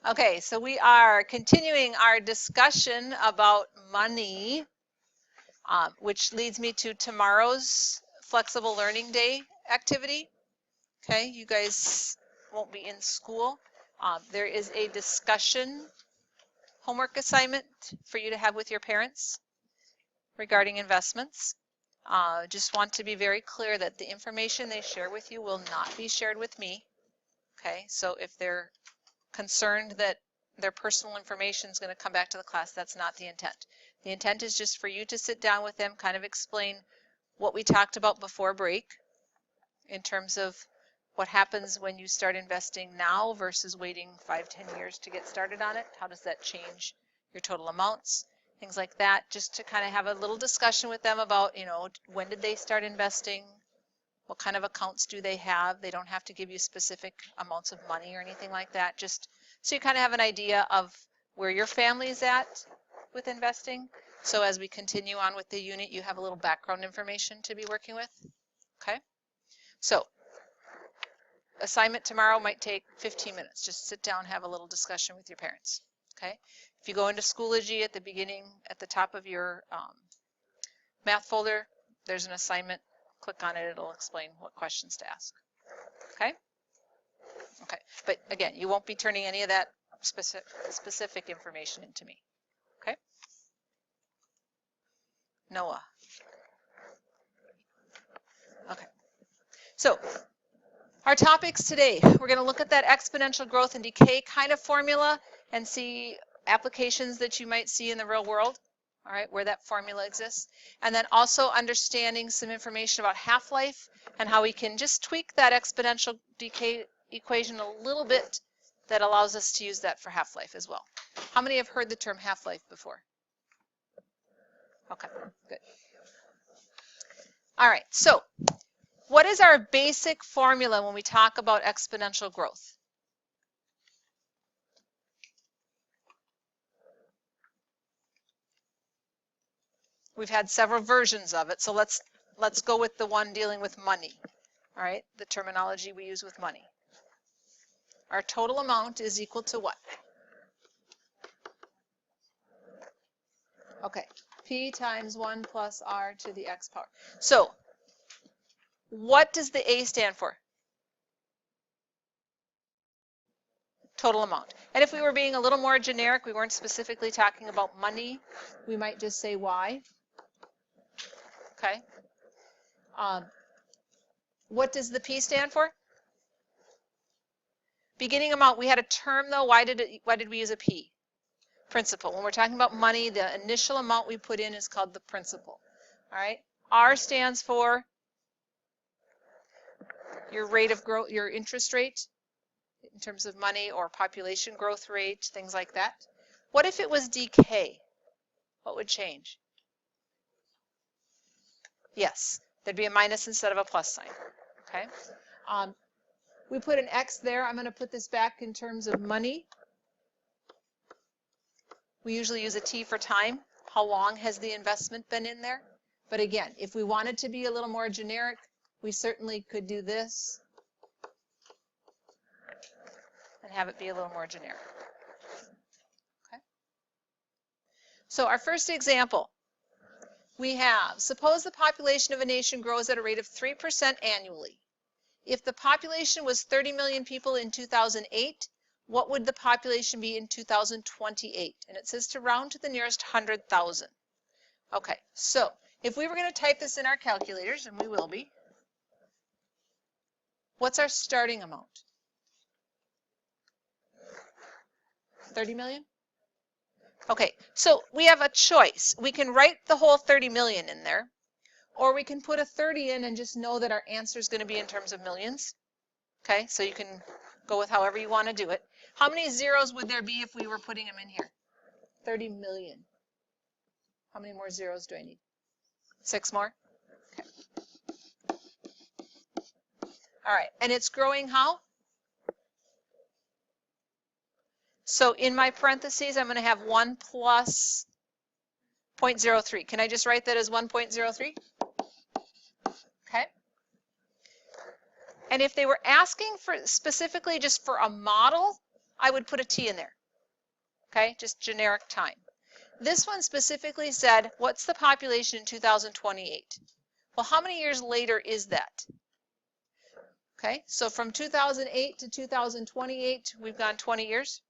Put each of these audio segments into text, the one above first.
Okay, so we are continuing our discussion about money, which leads me to tomorrow's flexible learning day activity. Okay, you guys won't be in school. There is a discussion homework assignment for you to have with your parents regarding investments. Just want to be very clear that the information they share with you will not be shared with me. Okay, so if they're concerned that their personal information is going to come back to the class, that's not the intent. The intent is just for you to sit down with them, kind of explain what we talked about before break in terms of what happens when you start investing now versus waiting 5-10 years to get started on it. How does that change your total amounts? Things like that, just to kind of have a little discussion with them about, you know, when did they start investing? What kind of accounts do they have? They don't have to give you specific amounts of money or anything like that, just so you kind of have an idea of where your family is at with investing. So as we continue on with the unit, you have a little background information to be working with. Okay, so assignment tomorrow might take 15 minutes. Just sit down, have a little discussion with your parents. Okay, if you go into Schoology at the beginning, at the top of your math folder, there's an assignment. Click on it, it'll explain what questions to ask. Okay? Okay, but again, you won't be turning any of that specific information into me. Okay? Noah. Okay. So, our topics today, we're going to look at that exponential growth and decay kind of formula and see applications that you might see in the real world. All right, where that formula exists. And then also understanding some information about half-life and how we can just tweak that exponential decay equation a little bit that allows us to use that for half-life as well. How many have heard the term half-life before? Okay, good. All right, so what is our basic formula when we talk about exponential growth? We've had several versions of it, so let's go with the one dealing with money. All right, the terminology we use with money. Our total amount is equal to what? Okay, P times 1 plus R to the X power. So, what does the A stand for? Total amount. And if we were being a little more generic, we weren't specifically talking about money, we might just say Y. Okay. What does the P stand for? Beginning amount. We had a term though. Why did we use a P? Principal. When we're talking about money, the initial amount we put in is called the principal. All right. R stands for your rate of growth, your interest rate in terms of money, or population growth rate, things like that. What if it was decay? What would change? Yes, there'd be a minus instead of a plus sign. Okay. We put an X there. I'm going to put this back in terms of money. We usually use a T for time. How long has the investment been in there? But again, if we wanted to be a little more generic, we certainly could do this and have it be a little more generic. Okay. So our first example, we have, suppose the population of a nation grows at a rate of 3% annually. If the population was 30 million people in 2008, what would the population be in 2028? And it says to round to the nearest 100,000. Okay, so if we were going to type this in our calculators, and we will be, what's our starting amount? 30 million? Okay, so we have a choice. We can write the whole 30 million in there, or we can put a 30 in and just know that our answer is going to be in terms of millions. Okay, so you can go with however you want to do it. How many zeros would there be if we were putting them in here? 30 million. How many more zeros do I need? 6 more? Okay. All right, and it's growing how? So in my parentheses, I'm going to have 1 plus 0.03. Can I just write that as 1.03? Okay. And if they were asking for specifically just for a model, I would put a T in there. Okay, just generic time. This one specifically said, what's the population in 2028? Well, how many years later is that? Okay, so from 2008 to 2028, we've gone 20 years.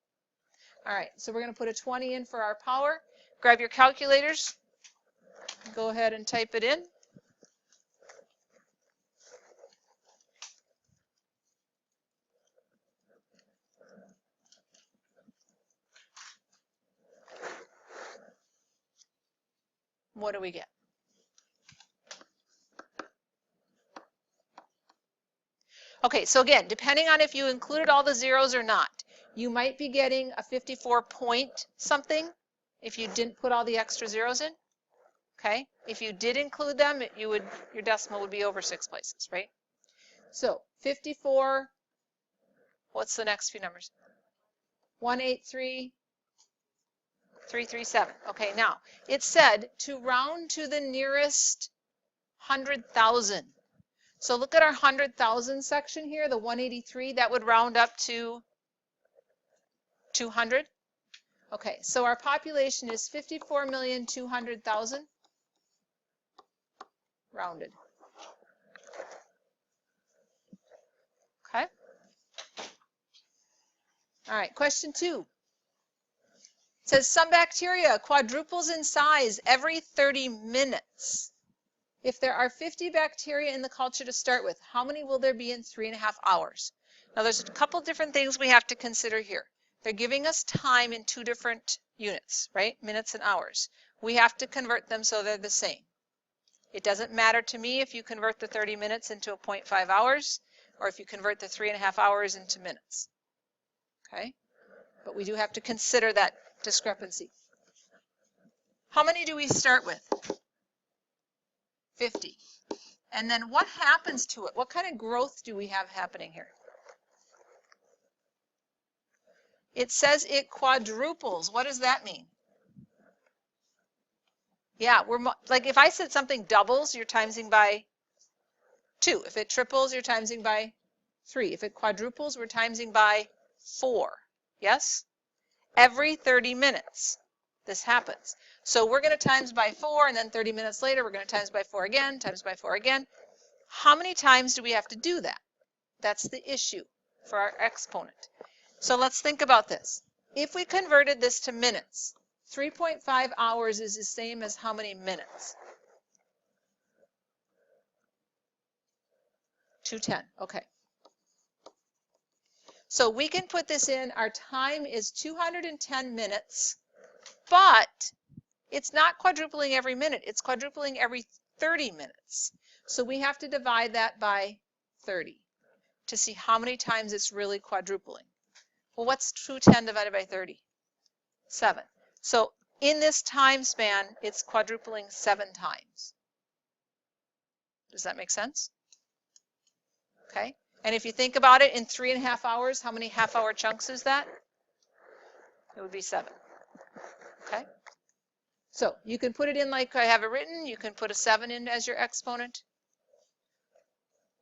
All right, so we're going to put a 20 in for our power. Grab your calculators. Go ahead and type it in. What do we get? Okay, so again, depending on if you included all the zeros or not, you might be getting a 54 point something if you didn't put all the extra zeros in. Okay, if you did include them, your decimal would be over 6 places, right? So 54, what's the next few numbers? 183,337. Okay, now it said to round to the nearest 100,000. So look at our 100,000 section here, the 183, that would round up to 200. Okay, so our population is 54,200,000 rounded. Okay. All right, question 2. It says some bacteria quadruples in size every 30 minutes. If there are 50 bacteria in the culture to start with, how many will there be in 3.5 hours? Now there's a couple different things we have to consider here. They're giving us time in 2 different units, right? Minutes and hours. We have to convert them so they're the same. It doesn't matter to me if you convert the 30 minutes into a 0.5 hours or if you convert the 3.5 hours into minutes. Okay? But we do have to consider that discrepancy. How many do we start with? 50. And then what happens to it? What kind of growth do we have happening here? It says it quadruples. What does that mean? Yeah, like if I said something doubles, you're timesing by 2. If it triples, you're timesing by 3. If it quadruples, we're timesing by 4. Yes? Every 30 minutes, this happens. So we're going to times by 4, and then 30 minutes later, we're going to times by 4 again, times by 4 again. How many times do we have to do that? That's the issue for our exponent. So let's think about this. If we converted this to minutes, 3.5 hours is the same as how many minutes? 210. Okay. So we can put this in. Our time is 210 minutes, but it's not quadrupling every minute. It's quadrupling every 30 minutes. So we have to divide that by 30 to see how many times it's really quadrupling. Well, what's 210 divided by 30? 7. So in this time span, it's quadrupling 7 times. Does that make sense? Okay. And if you think about it, in 3.5 hours, how many half-hour chunks is that? It would be 7. Okay. So you can put it in like I have it written. You can put a 7 in as your exponent.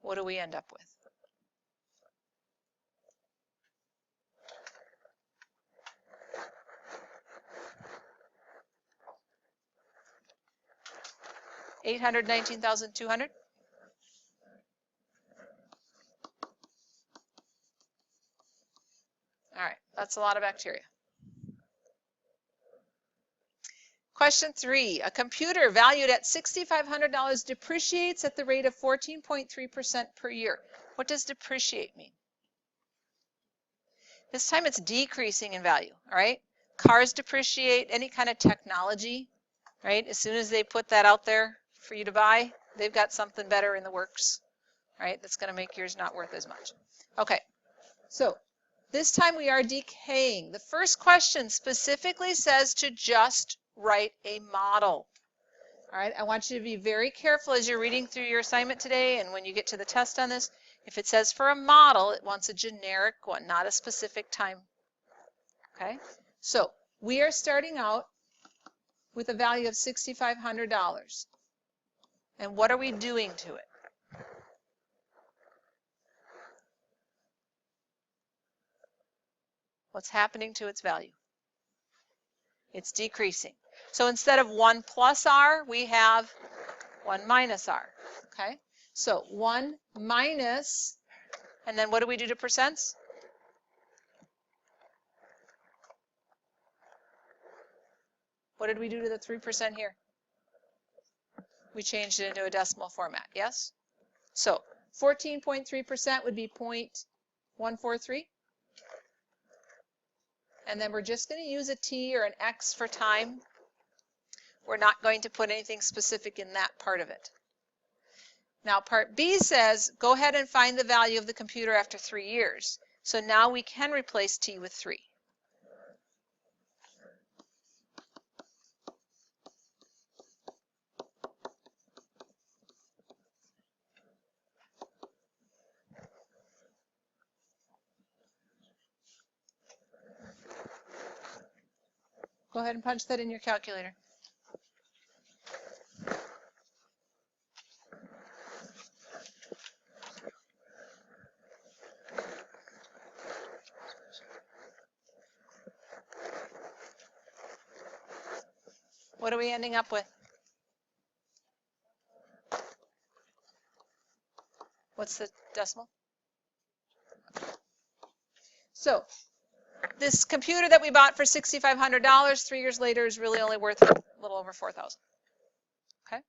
What do we end up with? $819,200. All right, that's a lot of bacteria. Question 3, a computer valued at $6,500 depreciates at the rate of 14.3% per year. What does depreciate mean? This time it's decreasing in value, all right? Cars depreciate, any kind of technology, right? As soon as they put that out there for you to buy, they've got something better in the works, right? That's going to make yours not worth as much. Okay, so this time we are decaying. The first question specifically says to just write a model. All right, I want you to be very careful as you're reading through your assignment today and when you get to the test on this. If it says for a model, it wants a generic one, not a specific time. Okay, so we are starting out with a value of $6,500. And what are we doing to it? What's happening to its value? It's decreasing. So instead of 1 plus r, we have 1 minus r. Okay? So 1 minus, and then what do we do to percents? What did we do to the 3% here? We changed it into a decimal format, yes? So 14.3% would be 0.143. And then we're just going to use a t or an x for time. We're not going to put anything specific in that part of it. Now part B says, go ahead and find the value of the computer after 3 years. So now we can replace t with 3. Go ahead and punch that in your calculator. What are we ending up with? What's the decimal? So this computer that we bought for $6,500 3 years later is really only worth a little over $4,000. Okay.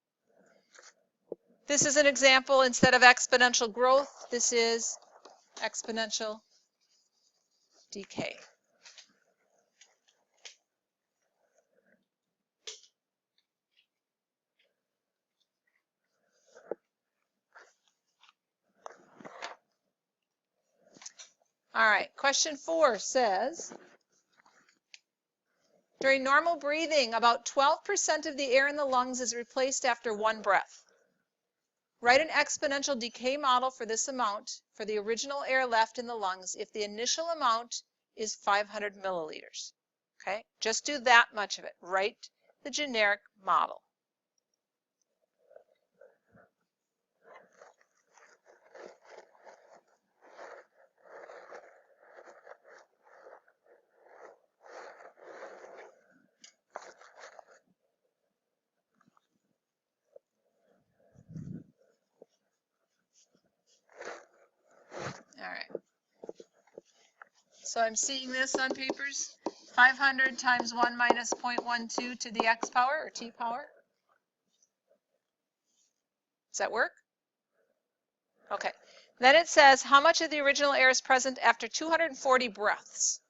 This is an example. Instead of exponential growth, this is exponential decay. All right, question 4 says, during normal breathing, about 12% of the air in the lungs is replaced after 1 breath. Write an exponential decay model for this amount for the original air left in the lungs if the initial amount is 500 milliliters. Okay, just do that much of it. Write the generic model. All right. So I'm seeing this on papers. 500 times 1 minus 0.12 to the x power or t power. Does that work? Okay. Then it says how much of the original air is present after 240 breaths.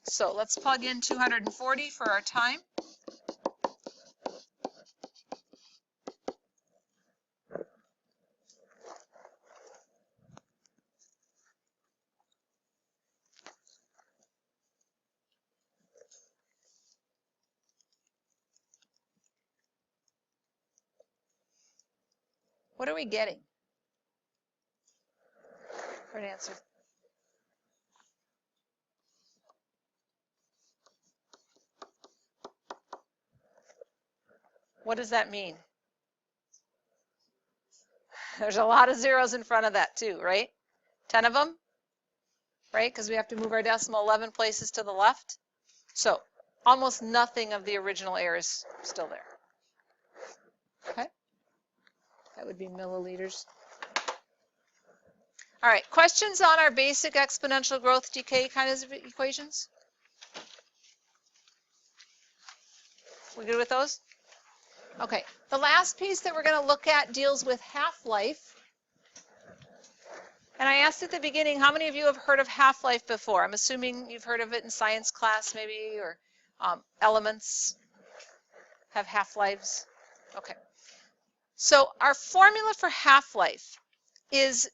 So let's plug in 240 for our time. What are we getting for an answer? What does that mean? There's a lot of zeros in front of that too, right? 10 of them, right? Because we have to move our decimal 11 places to the left. So almost nothing of the original air is still there. Okay? That would be milliliters. All right, questions on our basic exponential growth decay kind of equations? We good with those? Okay, the last piece that we're going to look at deals with half-life. And I asked at the beginning, how many of you have heard of half-life before? I'm assuming you've heard of it in science class maybe, or elements have half-lives. Okay. So our formula for half-life is,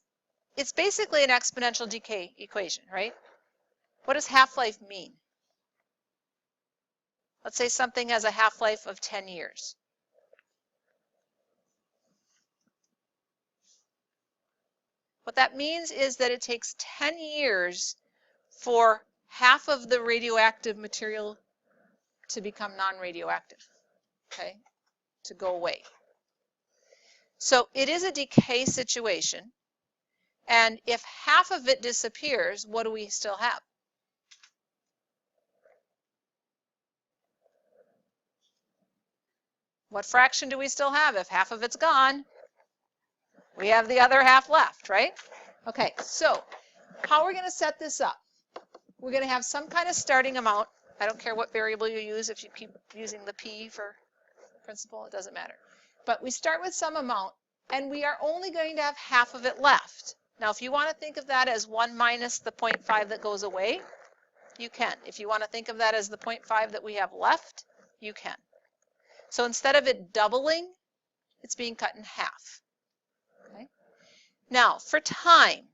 it's basically an exponential decay equation, right? What does half-life mean? Let's say something has a half-life of 10 years. What that means is that it takes 10 years for half of the radioactive material to become non-radioactive, okay, to go away. So it is a decay situation, and if half of it disappears, what do we still have? What fraction do we still have? If half of it's gone, we have the other half left, right? Okay, so how we're going to set this up? We're going to have some kind of starting amount. I don't care what variable you use. If you keep using the p for principal, it doesn't matter. But we start with some amount, and we are only going to have half of it left. Now, if you want to think of that as 1 minus the 0.5 that goes away, you can. If you want to think of that as the 0.5 that we have left, you can. So instead of it doubling, it's being cut in half. Okay? Now, for time,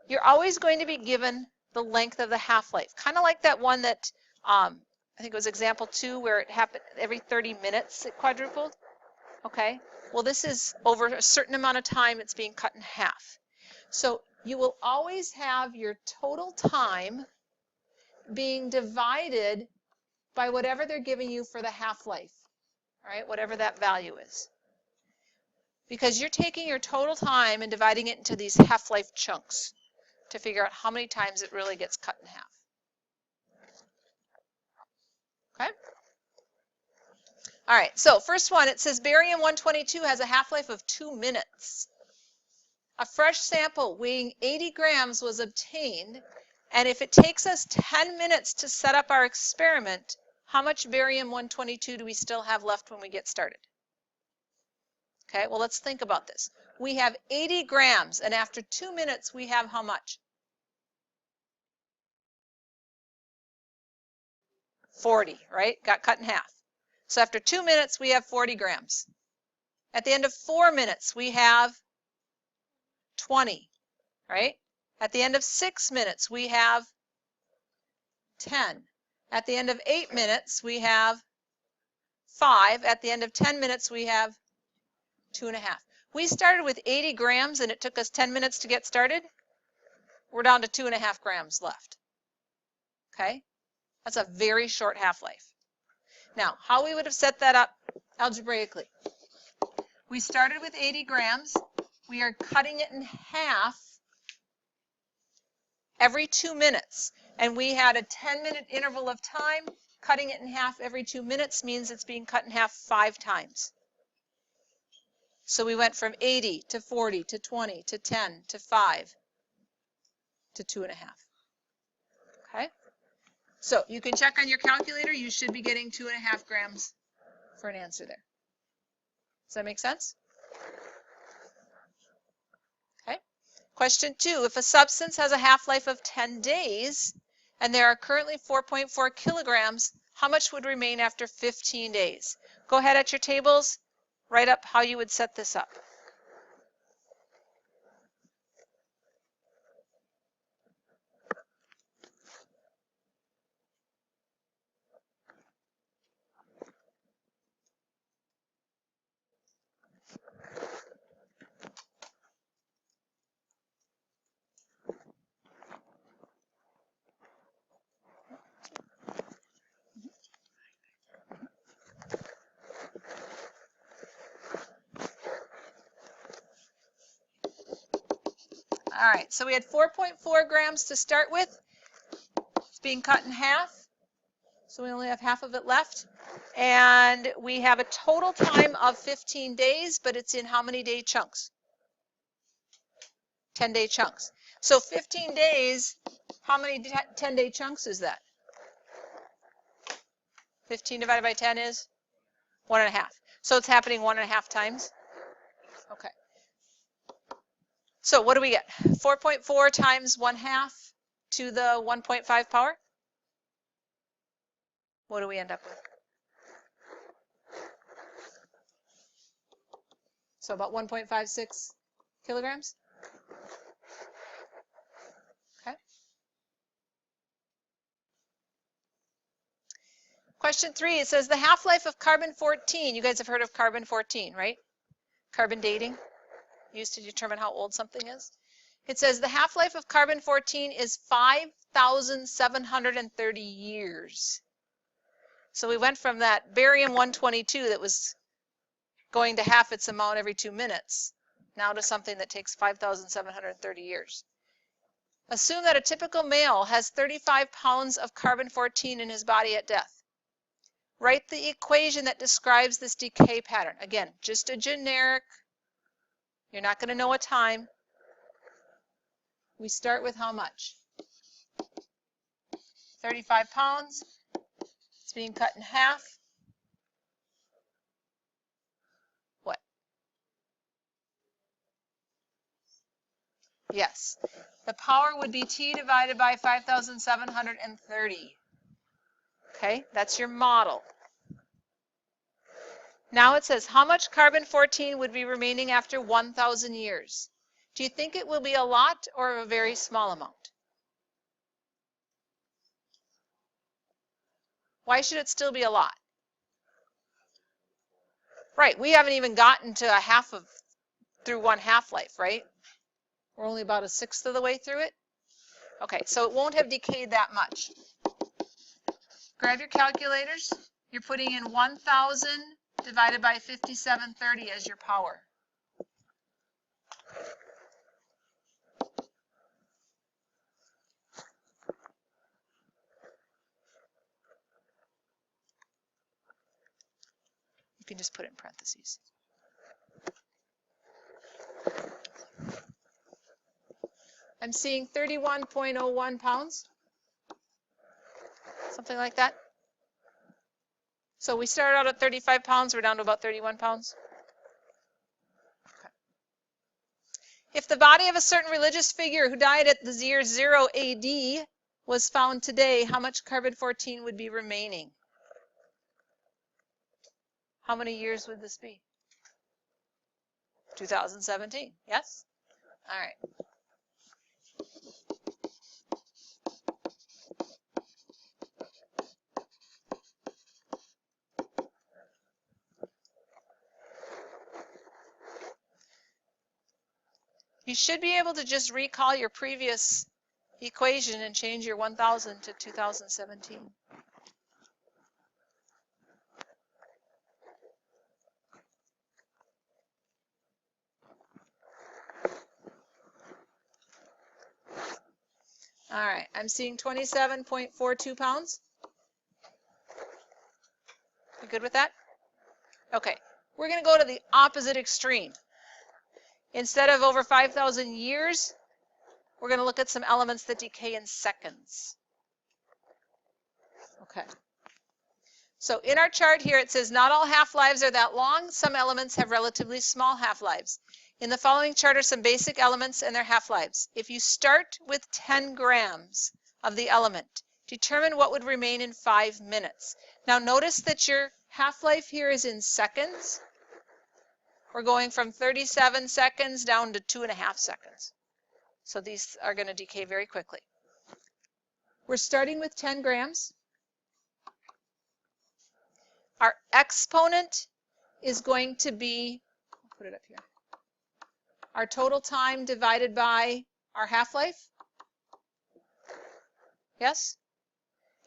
you're always going to be given the length of the half-life, kind of like that one that I think it was example 2 where it happened every 30 minutes it quadrupled. Okay, well this is over a certain amount of time it's being cut in half. So you will always have your total time being divided by whatever they're giving you for the half-life, all right, whatever that value is. Because you're taking your total time and dividing it into these half-life chunks to figure out how many times it really gets cut in half. Okay? All right, so first one, it says barium-122 has a half-life of 2 minutes. A fresh sample weighing 80 grams was obtained, and if it takes us 10 minutes to set up our experiment, how much barium-122 do we still have left when we get started? Okay, well, let's think about this. We have 80 grams, and after 2 minutes, we have how much? 40, right? Got cut in half. So after 2 minutes, we have 40 grams. At the end of 4 minutes, we have 20, right? At the end of 6 minutes, we have 10. At the end of 8 minutes, we have 5. At the end of 10 minutes, we have 2.5. We started with 80 grams and it took us 10 minutes to get started. We're down to 2.5 grams left. Okay? That's a very short half-life. Now, how we would have set that up algebraically. We started with 80 grams. We are cutting it in half every 2 minutes. And we had a 10-minute interval of time. Cutting it in half every 2 minutes means it's being cut in half 5 times. So we went from 80 to 40 to 20 to 10 to 5 to 2.5. Okay? So you can check on your calculator. You should be getting 2.5 grams for an answer there. Does that make sense? Okay. Question 2. If a substance has a half-life of 10 days and there are currently 4.4 kilograms, how much would remain after 15 days? Go ahead at your tables. Write up how you would set this up. All right, so we had 4.4 grams to start with. It's being cut in half, so we only have half of it left. And we have a total time of 15 days, but it's in how many day chunks? 10-day chunks. So 15 days, how many 10-day chunks is that? 15 divided by 10 is 1.5. So it's happening 1.5 times. Okay. So what do we get? 4.4 times 1/2 to the 1.5 power? What do we end up with? So about 1.56 kilograms? Okay. Question 3, it says the half-life of carbon-14. You guys have heard of carbon-14, right? Carbon dating, used to determine how old something is. It says the half-life of carbon-14 is 5,730 years. So we went from that barium-122 that was going to half its amount every 2 minutes, now to something that takes 5,730 years. Assume that a typical male has 35 pounds of carbon-14 in his body at death. write the equation that describes this decay pattern. Again, just a generic, you're not going to know a time. We start with how much? 35 pounds. It's being cut in half. What? Yes. The power would be T divided by 5,730. Okay, that's your model. Now it says, how much carbon-14 would be remaining after 1,000 years? Do you think it will be a lot or a very small amount? Why should it still be a lot? Right, we haven't even gotten to through one half-life, right? We're only about a sixth of the way through it. Okay, so it won't have decayed that much. Grab your calculators. You're putting in 1,000 divided by 5730 as your power. You can just put it in parentheses. I'm seeing 31.01 pounds, something like that. So we started out at 35 pounds, we're down to about 31 pounds. Okay. If the body of a certain religious figure who died at the year 0 AD was found today, how much carbon-14 would be remaining? How many years would this be? 2017, yes? All right. You should be able to just recall your previous equation and change your 1,000 to 2017. All right, I'm seeing 27.42 pounds. You good with that? Okay, we're going to go to the opposite extreme. Instead of over 5,000 years, we're going to look at some elements that decay in seconds. Okay. So in our chart here, it says not all half-lives are that long. Some elements have relatively small half-lives. In the following chart are some basic elements and their half-lives. If you start with 10 grams of the element, determine what would remain in 5 minutes. Now notice that your half-life here is in seconds. We're going from 37 seconds down to 2.5 seconds. So these are going to decay very quickly. We're starting with 10 grams. Our exponent is going to be, I'll put it up here, our total time divided by our half-life. Yes?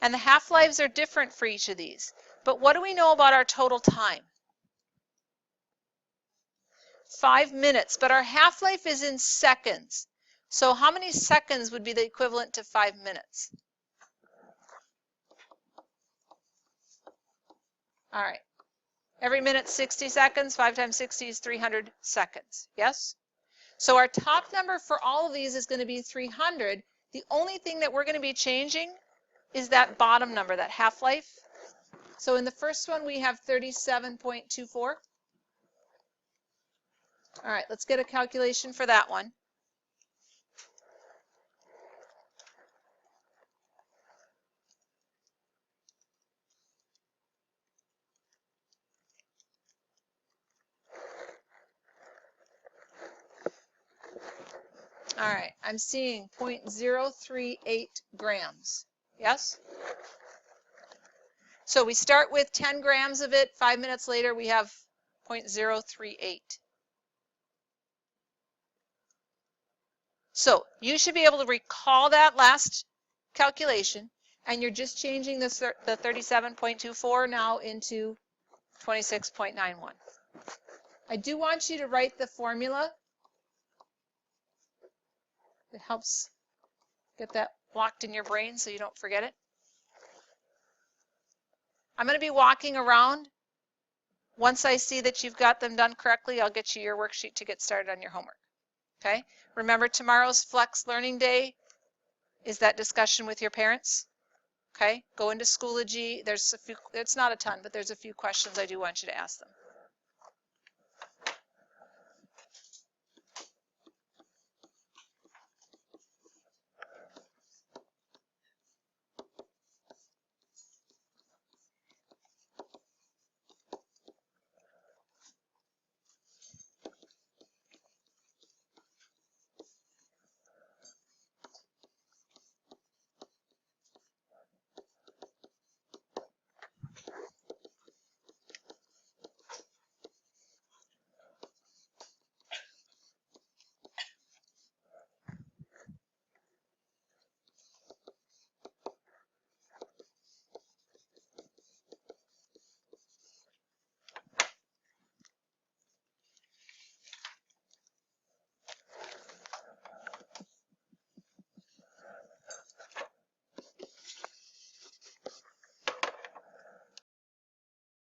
And the half-lives are different for each of these. But what do we know about our total time? 5 minutes, but our half-life is in seconds. So how many seconds would be the equivalent to 5 minutes? All right. Every minute, 60 seconds. 5 times 60 is 300 seconds. Yes? So our top number for all of these is going to be 300. The only thing that we're going to be changing is that bottom number, that half-life. So in the first one, we have 37.24. All right, let's get a calculation for that one. All right, I'm seeing 0.038 grams. Yes? So we start with 10 grams of it. 5 minutes later, we have 0.038. So you should be able to recall that last calculation, and you're just changing the 37.24 now into 26.91. I do want you to write the formula. It helps get that locked in your brain so you don't forget it. I'm going to be walking around. Once I see that you've got them done correctly, I'll get you your worksheet to get started on your homework. Okay? Remember, tomorrow's Flex Learning Day is that discussion with your parents. Okay? Go into Schoology. There's a few, it's not a ton, but there's a few questions I do want you to ask them.